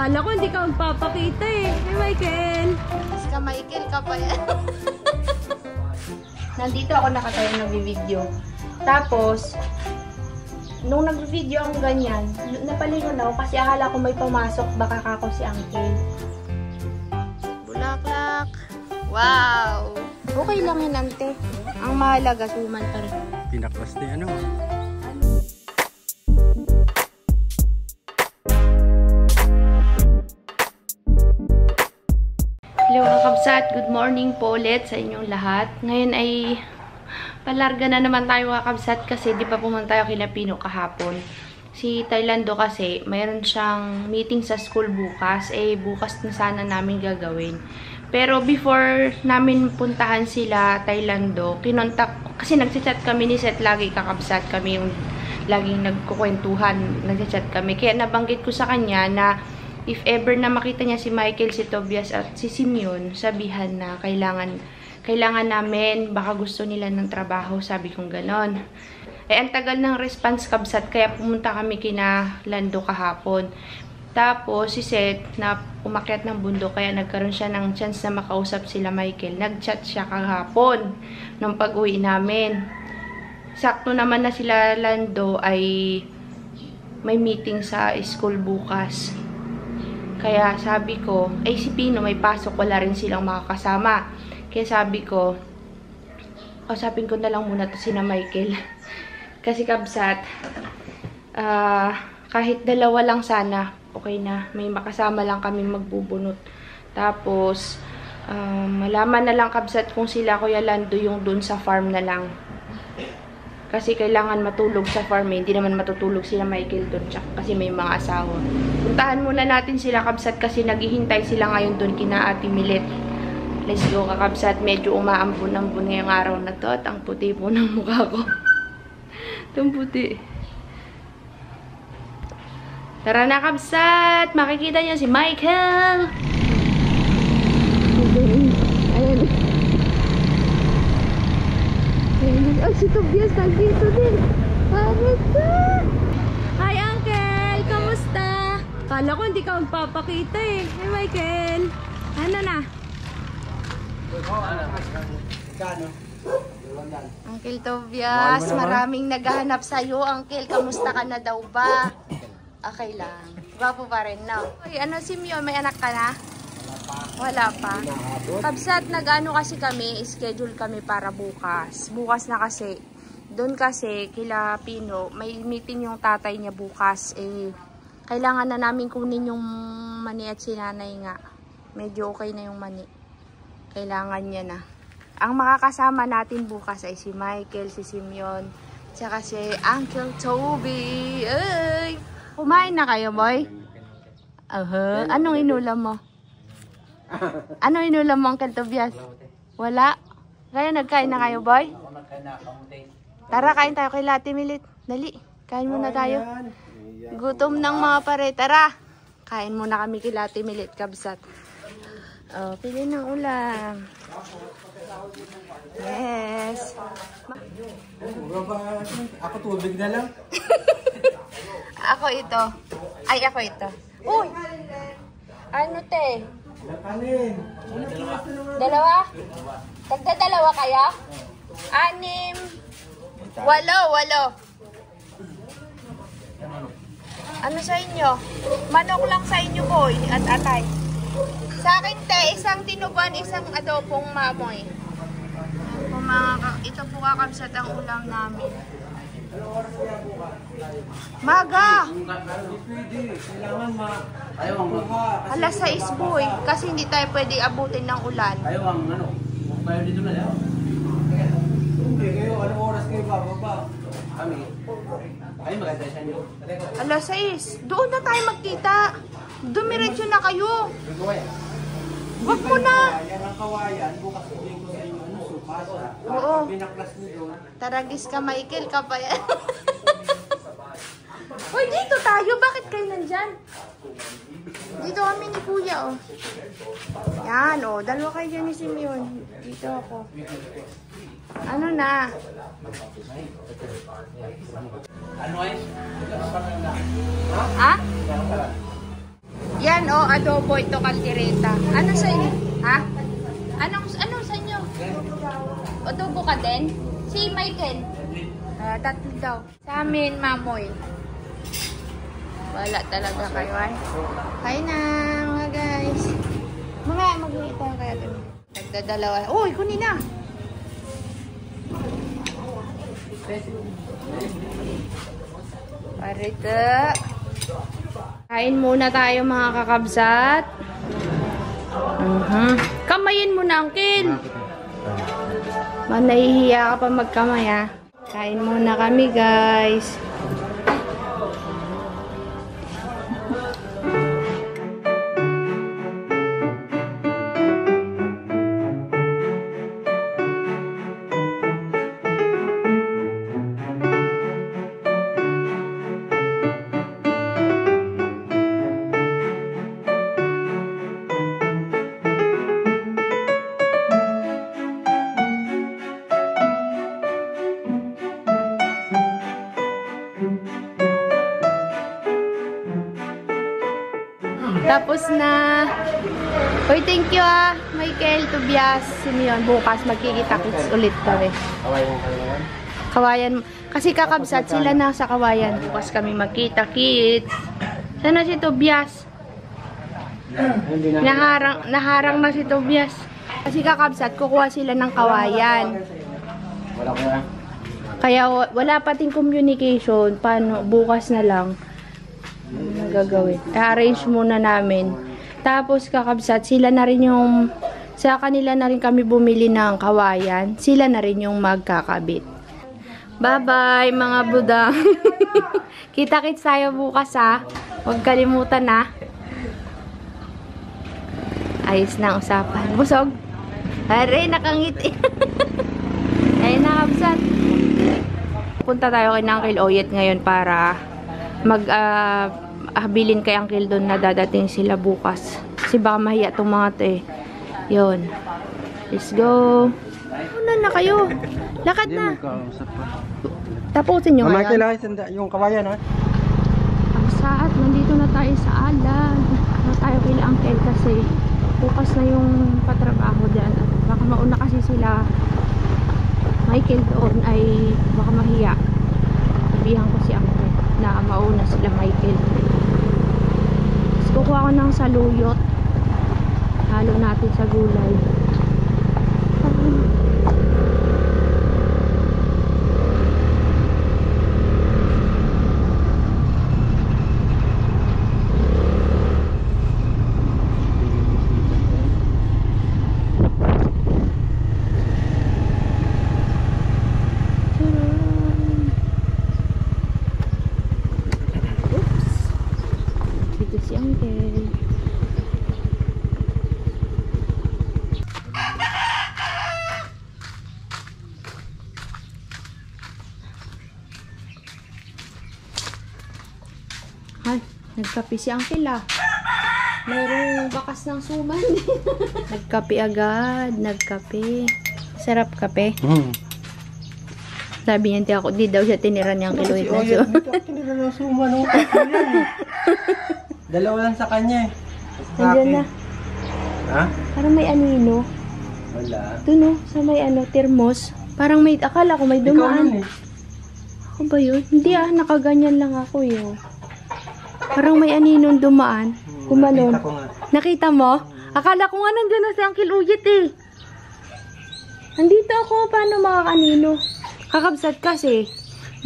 Kala ko hindi ka magpapakita eh. Hey, Michael. Mas ka Michael ka pa yan. Nandito ako nakatayo nag-video. Tapos, nung nag-video ako ganyan, napalingon ako kasi akala ko may pumasok, baka kako si Uncle. Bulaklak. Wow! Okay lang yun, ante. Ang mahalaga, suman pa rin. Pinaklas na ano. Hello mga kabsat, good morning po ulit sa inyong lahat. Ngayon ay palarga na naman tayo mga kabsat kasi di pa pumunta tayo kina Pino kahapon. Si Thailando kasi mayroon siyang meeting sa school bukas. Bukas na sana namin gagawin. Pero before namin puntahan sila Thailando, kinontak, kasi nagchat kami ni Seth lagi kakabsat kami yung laging nagkukwentuhan, nagchat kami. Kaya nabanggit ko sa kanya na if ever na makita niya si Michael, si Tobias at si Simeon, sabihan na kailangan namin, baka gusto nila ng trabaho, sabi kong ganon. Ang tagal ng response kabsat, kaya pumunta kami kina Lando kahapon. Tapos si Seth na umakyat ng bundok, kaya nagkaroon siya ng chance na makausap sila Michael. Nagchat siya kahapon nung pag-uwi namin. Sakto naman na sila Lando ay may meeting sa school bukas. Kaya sabi ko, si Pino may pasok, wala rin silang makakasama. Kaya sabi ko, kausapin ko na lang muna to sina Michael. Kasi kabsat, kahit dalawa lang sana, okay na. May makasama lang kami magbubunot. Tapos, malaman na lang kabsat kung sila Kuya Lando yung dun sa farm na lang. Kasi kailangan matulog sa farm eh. Hindi naman matutulog sila Michael doon kasi may mga asawa. Puntahan muna natin sila kabsat kasi naghihintay sila ngayon doon kina Ate Milet. Let's go kakabsat. Medyo umaambon-ambon ngayong araw na to at ang puti po ng mukha ko. Itong puti. Tara na kabsat! Makikita niyo si Michael! Oh, si Tobias nandito din. Hi, Uncle! Kamusta? Kala ko hindi ka magpapakita eh. Hey, Michael. Ano na? Uncle Tobias, maraming naghahanap sa'yo. Uncle, kamusta ka na daw ba? Okay lang. Gwapo pa rin, no? Ay, ano, Simeon, may anak ka na? Wala pa. Kabsat, nag-ano kasi kami, schedule kami para bukas. Bukas na kasi. Doon kasi, kila Pino, may meeting yung tatay niya bukas. Kailangan na namin kunin yung mani at sinanay nga. Medyo okay na yung mani. Kailangan niya na. Ang makakasama natin bukas ay si Michael, si Simeon, tsaka si Uncle Toby. Ay! Kumain na kayo, boy? Anong inulam mo? Ano inulam mo, Uncle Tobias? Wala? Kaya nagkain na kayo, boy? Tara, kain tayo kay Ate Milit. Dali, kain muna tayo. Gutom ng mga pare. Tara, kain muna kami kay Ate Milit, kabsat. Pili ng ulam. Yes. Ako tubig na lang. Ako ito. Ay, ako ito. Uy! Ano, te? Dalawa? Tagdadalawa kaya? 6. 8. Ano sa inyo? Manok lang sa inyo, boy at atay. Sa akin, te, isang tinuban, isang adobong mamoy. Ito po kakabsat ang ulam namin. Maga! Alas 6, boy. Kasi hindi tayo pwede abutin ng ulan. Dito na yan. Hindi kayo, anong oras kayo bababa? Kami. Ay, maganda siya nyo. Alas 6. Doon na tayo magkita. Dumiretso na kayo. Wag mo na. Yan ang kawayan. Bukas sabihin ko sa inyo, supasa. Oo. Binaklas nyo doon. Taragis ka, Michael, ka pa yan. Uy, dito tayo. Bakit kayo nandyan? Dito kami ni Kuya, oh. Yan, oh. Dalawa kayo dyan ni Simeon. Dito ako. Ano na? Ano ay? Ha? Yan, oh. adobo, ito kaldereta. Ano sa inyo? Ha? Anong sa inyo? Adobo ka din? Si Michael? Tatlo daw. Sa amin, mamoy. Wala talaga kayo ay. Kain na mga guys. Mamaya mag-uwi tayo kaya din. Nagdadalawa. Uy, kunin na. Parito. Kain muna tayo mga kakabsat. Kamayin mo na, Uncle. Nahihiya ka pa magkamay, ha? Kain muna kami, guys. Tapos na. Uy, thank you Michael, Tobias. Sino yun? Bukas magkikita-kits ulit kami. Kawayan ka naman? Kawayan. Kasi kakabsat sila na sa Kawayan. Bukas kami magkita-kits. Sana si Tobias? Naharang na si Tobias. Kasi kakabsat, kukuha sila ng Kawayan. Wala ko na. Kaya wala pating communication. Paano? Bukas na lang. Gagawin. I-arrange muna namin. Tapos kakabsat, sila na rin yung sa kanila na rin kami bumili ng Kawayan. Sila na rin yung magkakabit. Bye-bye mga budang. Kita-kits tayo bukas ha. Huwag kalimutan na. Ayos na ang usapan. Busog? Aray, nakangiti. Ayun na kabsat. Punta tayo kay Uncle Oyet ngayon para bilin kay Uncle doon na dadating sila bukas. Kasi baka mahiya itong mga to eh. Yun. Let's go. Una na kayo. Lakad na. Tapusin nyo ngayon. Kailangan yung Kawayan ha? Ang saat, nandito na tayo sa Alan. Ano tayo kay Uncle kasi bukas na yung patrabaho dyan. At baka mauna kasi sila Michael doon ay baka mahiya. Sabihan ko si Uncle na mauna sila Michael. Tapos kukuha ko ng saluyot. Halo natin sa gulay. Ay, nagkape si Uncle Mayroong bakas ng suman. Nagkape agad. Nagkape. Sarap kape. Sabi niya, di daw siya tinira niyang kiloid na suman. Tinira ng suman. Dalawa lang sa kanya eh. Nandiyan na. Ha? Parang may anino. Wala. Doon sa may termos. Parang may, akala ko may dumaan. Ikaw Ako ba yun? Hindi nakaganyan lang ako yun. Parang may aninong dumaan. Kumalon. Nakita ko nga. Nakita mo? Akala ko nga nandiyan na si Uncle Uyit eh. Nandito ako. Paano makakanino? Kakabsat kasi.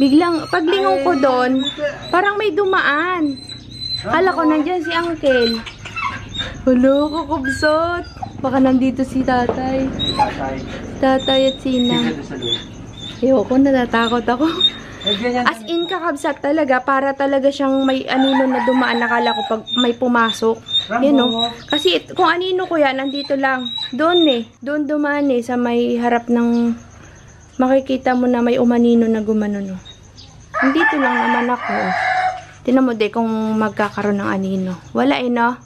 Biglang, paglingon ko doon, parang may dumaan. Akala ko nandiyan si Uncle. Hello, kakabsat. Baka nandito si tatay. Tatay at sinang. Ayoko, natatakot ako. As in, kakabsat talaga, para talaga siyang may anino na dumaan. Nakala ko pag may pumasok. Yan o. Kasi kung anino ko yan, nandito lang. Doon eh. Doon dumaan eh, sa may harap ng, makikita mo na may umanino na gumano no. Nandito lang naman ako. Tinan mo de kung magkakaroon ng anino. Wala eh no.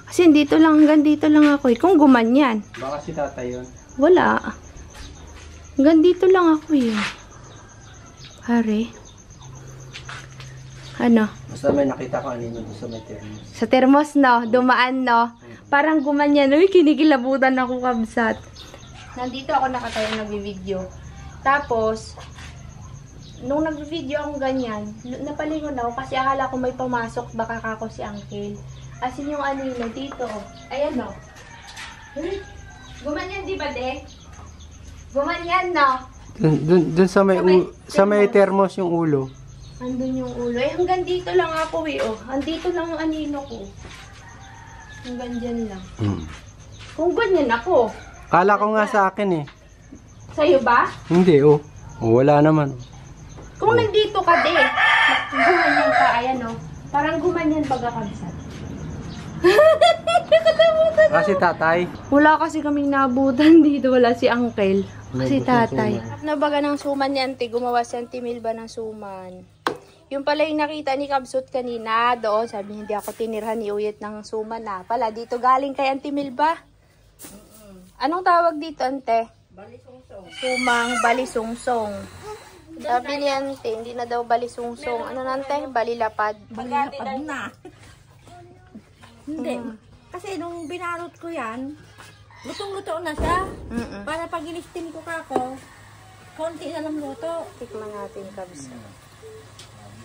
Kasi dito lang, hanggang dito lang ako eh. Kung gumanyan. Baka si tatay yun. Wala. Hanggang dito lang ako eh. Pare. Ano? Basta may nakita ko anino doon sa may thermos. Sa thermos, no? Dumaan, no? Parang gumanyan. Uy, kinikilabutan ako, kabsat. Nandito ako nakatayo nag-video. Tapos, nung nag-video akong ganyan, napalingon ako kasi akala ko may pumasok, baka kako si Uncle. As in yung anino dito, oh. Ayan, no? Gumanyan, di ba, de? Gumanyan, no? Dun sa may thermos yung ulo. Andun yung ulo. Eh, hanggang dito lang ako eh, oh. Andito lang ang anino ko. Hanggang dyan lang. Kung ganyan ako. Kala ko nga sa akin eh. Sa'yo ba? Hindi, oh. Wala naman. Kung nandito ka, de. Gumanyan ka, ayan, oh. Parang gumanyan pagkakabsat. Kasi tatay. Wala kasi kaming nabutan dito. Wala si Uncle. Kasi tatay. Nabaga ng suman ni Ante. Gumawa si Ante Milba ng suman. Yung pala yung nakita ni Kabsut kanina doon. Sabi hindi ako tinirhan ni Uyet ng suman na. Pala dito galing kay Ante Milba. Anong tawag dito, Ante? Balisungsong. Sumang balisungsong. Sabi ni Ante, hindi na daw balisungsong. Ano na, Ante? Balilapad. Balilapad na. Hindi. Kasi nung binarot ko yan, lutong-luto na siya. Para pag inistin ko kako, konti na lang luto. Tikman natin, Kabsat.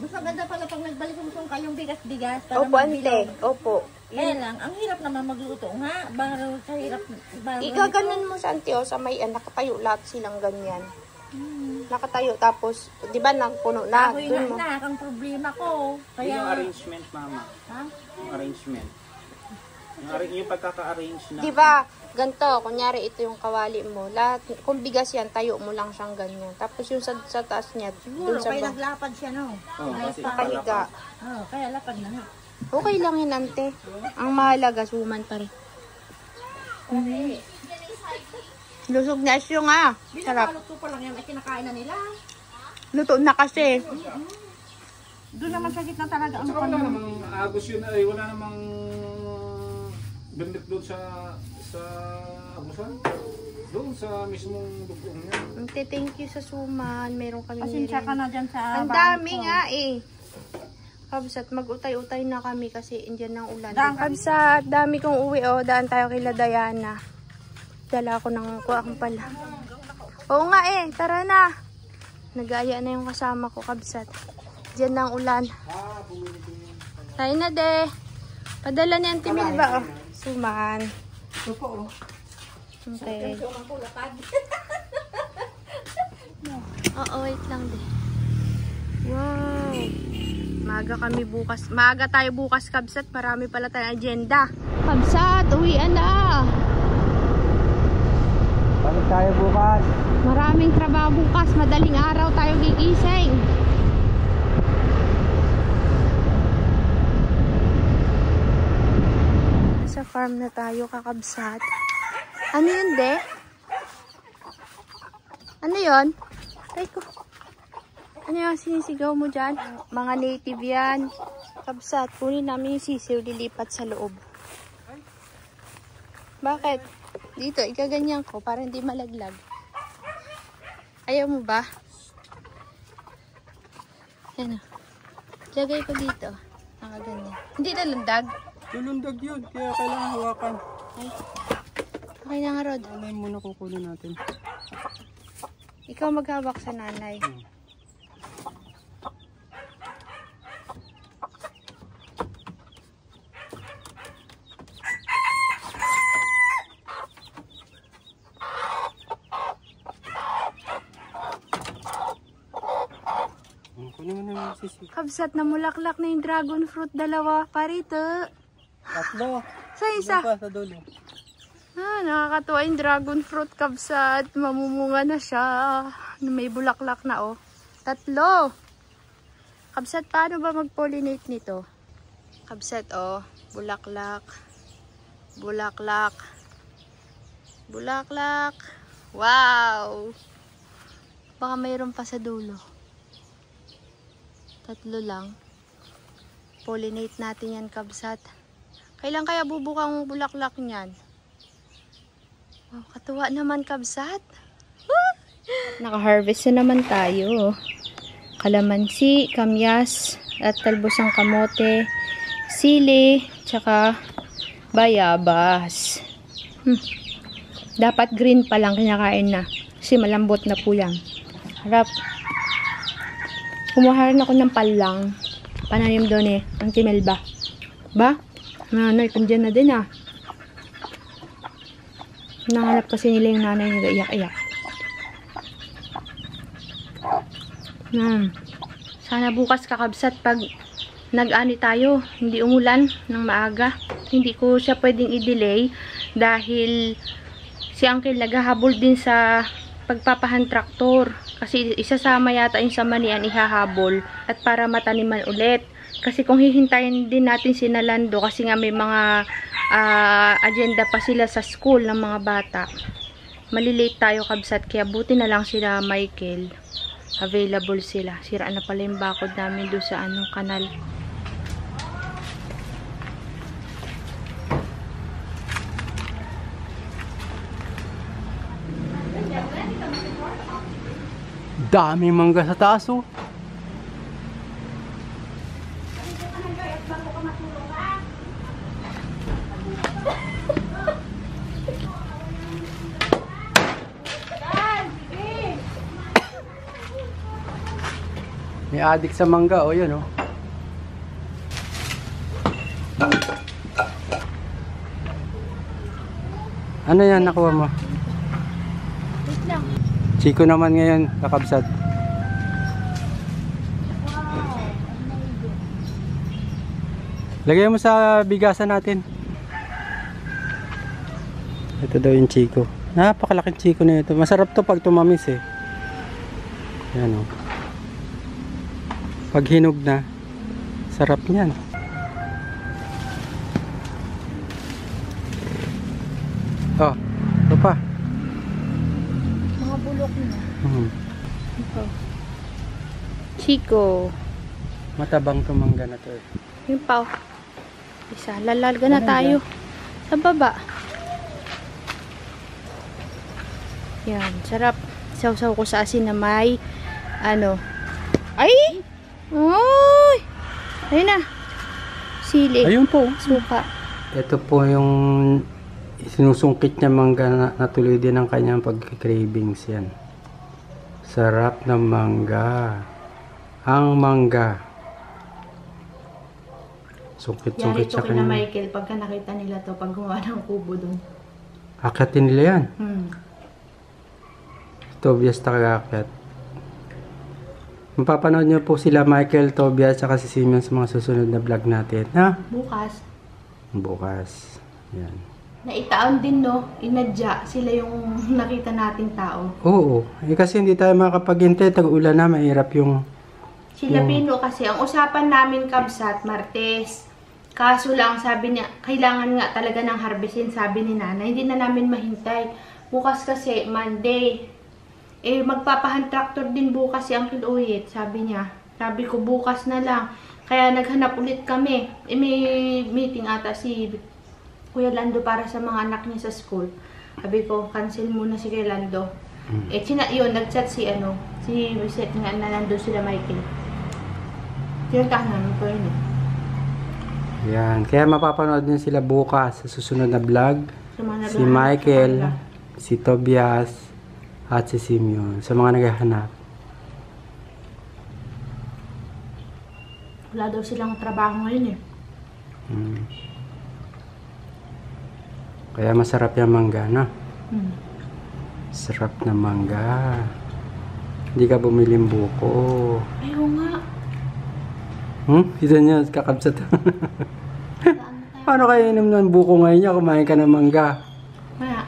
Mas maganda pala pag nagbalisungsong kayong bigas-bigas. Opo, Ante. Opo. Kaya lang, ang hirap naman magluto nga. Baro sa hirap. Igaganon mo sa Ante, sa may nakatayo lahat silang ganyan. Nakatayo, tapos, di ba, nagpuno na. Ako yung anak, ang problema ko. Kaya, Yung arrangement, mama. ha? Yung arrangement. Yung pagkaka-arrange na. Di ba, ganito, kunyari ito yung kawali mo. Lahat, kung bigas yan, tayo mo lang siyang ganyan. Tapos yung sa taas niya, Siguro, dun sa kaya ba, naglapad siya, no? Oo, kasi nakahiga. Kaya lapad na nga. Okay lang yun, Ante. Ang mahalaga, suman pa rin. Lusog na siya nga. Sarap. Binabalot ko pa lang yan, ay kinakain na nila. Luto na kasi. Doon naman sa gitna talaga ang Saka wala namang agos yun ay wala namang bendit doon sa abusan. Doon sa mismong dugong niya. Ante, thank you sa suman. Meron kami Pasensya ka na dyan sa Ang dami nga eh. Kabsat, mag-utay-utay na kami kasi indiyan ng ulan. Kabsat, dami kong uwi oh. Daan tayo kila Diana. Dala ko ng kuwang pala. Oo nga eh, tara na. Nag-aaya na yung kasama ko, Kabsat. Diyan ng ulan. Tayo na de. Padala ni Auntie Milba oh. Suman. Okay. Oo, wait lang de. Wow. Maaga tayo bukas, Kabsat. Marami pala tayong agenda. Kabsat, uwian na. Balik tayo bukas. Maraming trabaho bukas. Madaling araw tayo gigising. Sa farm na tayo, kakabsat. Ano yun, de? Ano yun? Ay ko. Ano yung sinisigaw mo dyan? Mga native yan. Kabsat, kunin namin yung sisiw, lilipat sa loob. Bakit? Dito, ikaganyan ko para hindi malaglag. Ayaw mo ba? Yan o. Lagay ko dito. Nakaganyan. Hindi nalandag. Lulundag yun, kaya kailangan hawakan. Ay. Okay na nga, Rod. Nanay muna kukunin natin. Ikaw maghawak sa nanay. Kunin mo na yung sisi. Kabsat na mulaklak na yung dragon fruit. Dalawa. Parito. Tatlo. Sa isa. Pa sa dulo. Ah, nakakatuwa yung dragon fruit, Kabsat. Mamumunga na siya. May bulaklak na, oh. Tatlo. Kabsat, paano ba mag-pollinate nito? Kabsat, oh. Bulaklak. Bulaklak. Bulaklak. Wow! Baka mayroon pa sa dulo. Tatlo lang. Pollinate natin yan, Kabsat. Kailan kaya bubukang bulaklak niyan? Wow, katuwa naman, Kabsat. Naka-harvest na naman tayo. Kalamansi, kamyas, at talbosang kamote, sili, tsaka bayabas. Dapat green pa lang kinakain na. Kasi malambot na po yan. Harap. Kumuha rin ako ng palang. Pananim doon ang Timelba. Ba? Nanay, kandyan na din Nanganap kasi nila yung nanay nila. Iyak-iyak. Sana bukas kakabsat pag nag-ani tayo, hindi umulan ng maaga. Hindi ko siya pwedeng i-delay dahil si Uncle naghahabol din sa pagpapahan traktor. Kasi isasama yata yung sa manian ihahabol at para mataniman ulit. Kasi kung hihintayin din natin si Nalando kasi nga may mga agenda pa sila sa school ng mga bata. Malilate tayo kabsat kaya buti na lang sila Michael. Available sila. Sira na pala yung bakod namin doon sa kanal. Dami mangga sa taas oh. May adik sa mangga oh, yun oh. Ano yan nakuha mo? Wait lang. Chico naman ngayon, kakabsat. Lagay mo sa bigasan natin. Ito daw yung Chico. Napakalaking Chico na ito. Masarap to pag tumamis eh. Yan o. Pag hinog na, sarap niyan. Oh, ito pa. Mga bulok na. Ito. Chico. Matabang tumangga na to eh. Yung pao. Isa. Lalarga na tayo. Sa baba. Yan. Sarap. Sausaw ko sa asin na may Ay! Ay! Ayun na. Sili. Ayun po. Suka. Ito po yung sinusungkit niya mangga na natuloy din ang kanyang pag-cravings yan. Sarap ng mangga. Ang mangga. Sungkit-sungkit Yari sa to kina kanya. Michael pagka nakita nila to pag gumawa ng kubo dun. Akyatin nila yan. Tobias tagakit. Mapapanood niyo po sila Michael, Tobias, at si Simeon sa mga susunod na vlog natin. Ha? Bukas. Bukas. Yan. Naitaon din inadya sila yung nakita nating tao. Oo. Eh kasi hindi tayo makapaghintay. Tag-ulan na, mahirap yung... Sila Pino kasi, ang usapan namin kabsat, Martes. Kaso lang, sabi niya, kailangan nga talaga ng harvestin, sabi ni Nana. Hindi na namin mahintay. Bukas kasi, Monday. Eh, magpapahan tractor din bukas si Uncle Uyit, sabi niya. Sabi ko, bukas na lang. Kaya naghanap ulit kami. Eh, may meeting ata si Kuya Lando para sa mga anak niya sa school. Sabi ko, cancel muna si Kuya Lando. Eh, yun, nag-chat si Reset nga na nandun sila Michael. Tinatahan namin ko yun eh. Yan. Kaya mapapanood niyo sila bukas sa susunod na vlog. Si Michael, si Tobias, at si Simeon. Sa mga naghahanap. Wala daw silang trabaho ngayon eh. Kaya masarap yung mangga, no? Sarap na mangga. Hindi ka bumiling buko. Ayaw nga. Ito niya, kakabsat. Paano kayo inom ng buko ngayon niya? Kumain ka ng mangga. Maya.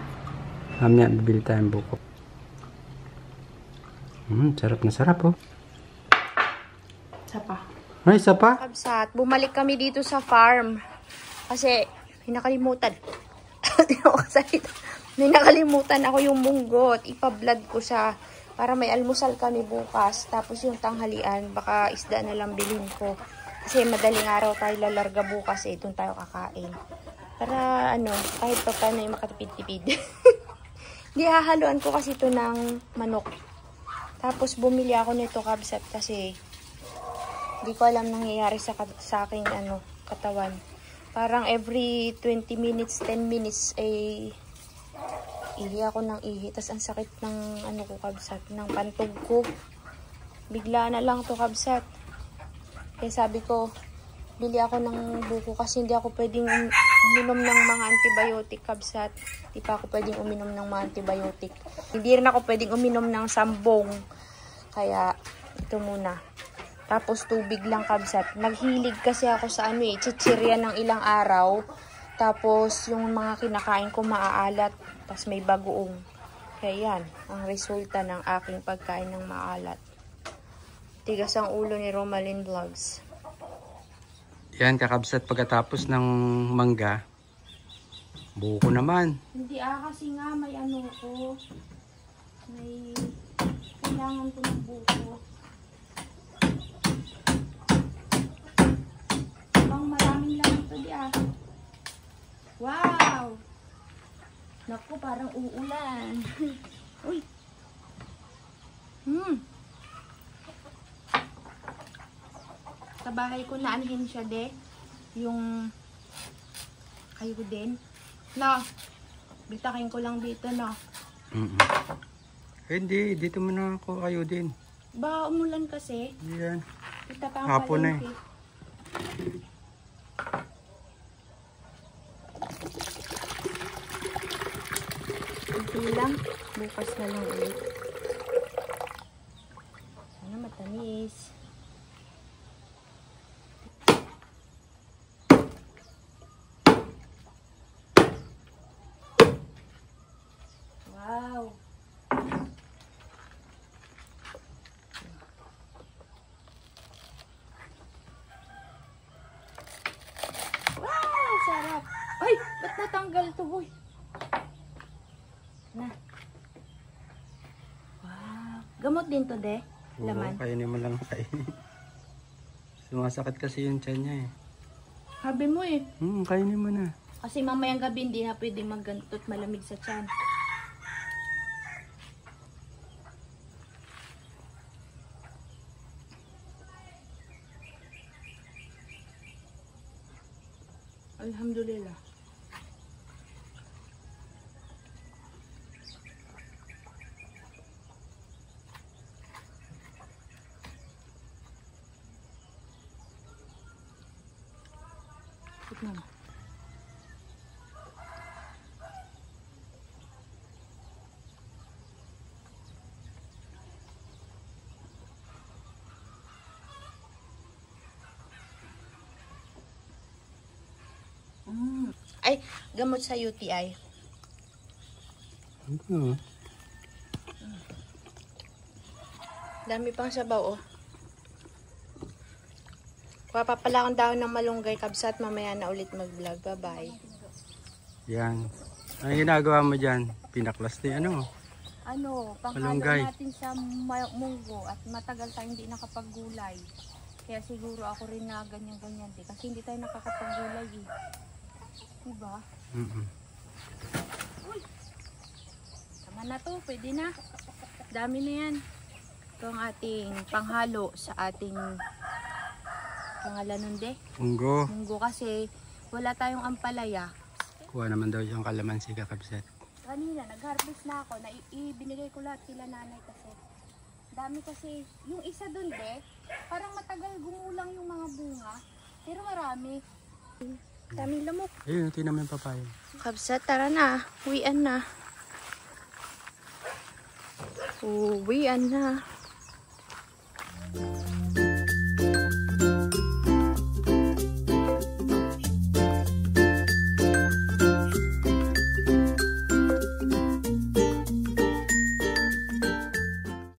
Mamaya, bibili tayong buko. Sarap na sarap, oh. Isa pa. Ay, isa pa? Kabsat, bumalik kami dito sa farm. Kasi, nakalimutan. May nakalimutan ako yung munggot. Ipa-blood ko sa para may almusal kami bukas. Tapos yung tanghalian, baka isda na lang bilhin ko. Kasi madaling araw tayo lalarga bukas eh. Doon tayo kakain. Para kahit pa paano yung makatipid-tipid. Di hahaluan ko kasi ito ng manok. Tapos bumili ako nito kabsat kasi Hindi ko alam nangyayari sa aking katawan. Parang every 20 minutes, 10 minutes ay ihi ako ng ihi. Tapos ang sakit ng ko kabsat, ng pantog ko. Bigla na lang to kabsat. Kaya sabi ko, bili ako ng buko kasi hindi ako pwedeng uminom ng mga antibiotic kabsat. Hindi pa ako pwedeng uminom ng mga antibiotic. Hindi rin ako pwedeng uminom ng sambong. Kaya ito muna. Tapos tubig lang kabsat. Naghilig kasi ako sa chichirya ng ilang araw. Tapos yung mga kinakain ko maaalat. Tapos may bagoong. Kaya yan, ang resulta ng aking pagkain ng maalat. Tigas ang ulo ni Romalyn Vlogs. Yan, kakabsat pagkatapos ng mangga. Buko naman. Hindi kasi nga may ko. May kailangan ko ng buko. Maraming lang ito Wow! Naku, parang uulan. Uy! Sa bahay ko naanhin siya yung kayo din. No, bitakin ko lang dito, no? Hindi, dito muna ako kayo din. Ba, umulan kasi. Yan. Kita pa ang hapon na palengke. Kunti lang. Bukas na lang ulit. Sana matamis. Wow. Wow, sarap. Ay, ba't natanggal to, boy? Na. Wow. Gamot din to, laman. Kainin mo lang kainin. Sumasakit kasi yung tiyan niya Sabi mo kainin mo na. Kasi mamayang gabi hindi na pwede maggantot malamig sa tiyan. Alhamdulillah. Tignan mo. Ay, gamot sa UTI. Dami pang sabaw, Kuha pa pala akong dahon ng malunggay, kabsat. Mamaya na ulit mag-vlog. Bye-bye. Yan. Ano ginagawa mo dyan? Pinaklas ni Panghalo malunggay natin sa munggo at matagal tayo hindi nakapag-gulay. Kaya siguro ako rin na ganyan-ganyan din. Kasi hindi tayo nakakapag-gulay Diba? Uy! Tama na to. Pwede na. Dami na yan. Ito ang ating panghalo sa ating pangalan nun Munggo. Munggo kasi wala tayong ampalaya. Kuha naman daw yung kalamansi kakabsat. Kanina, nag-harvest na ako. Ibinigay ko lahat kila nanay kasi. Dami kasi. Yung isa dun parang matagal gumulang yung mga bunga. Pero marami. Daming lamok. Ayun, tingnan mo yung papaya. Kabsat, tara na. Uwian na. Uwian na.